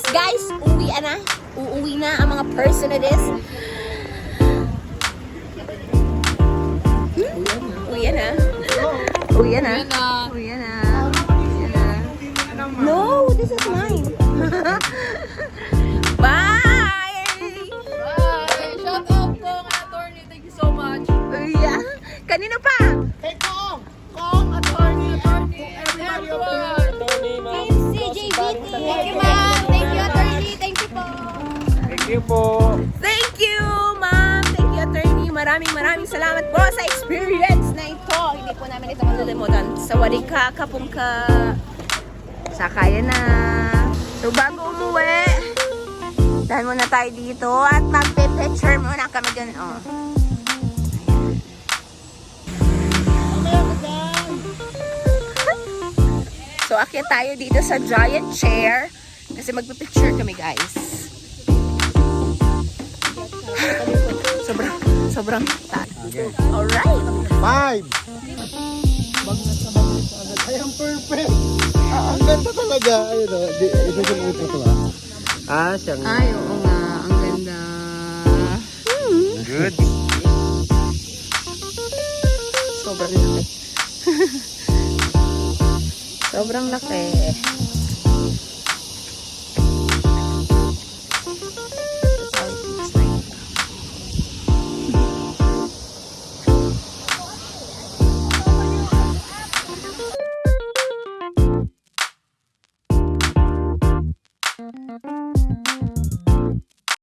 Guys, uuwi na ang mga person na this. Uwi na. Uwi na. Uwi na. No, this is mine. Bye! Bye! Shout out po nga attorney. Thank you so much. Yeah. Kanino pa? Hey, Kong, attorney, everybody up there. Team CJBT. Thank you, ma'am. Thank you, attorney. Thank you po. Thank you po. Thank you, ma'am. Thank you, attorney. Maraming salamat po sa experience na ito. Hindi po namin ito malilimutan. Sawadee ka, kapungka. Sakaya na. So, bago umuwi, dahil muna tayo dito at magpe-picture muna kami dun. Oh. So, akyat tayo dito sa giant chair kasi magpe-picture kami, guys. Sobrang taas. Alright. 5. Ayang perfect. Ang ganda talaga. Ayun o. Ito siya mga ito siyang... Ay, oo nga. Ang ganda. Good. Sobrang laki. Sobrang laki. That's how it looks like.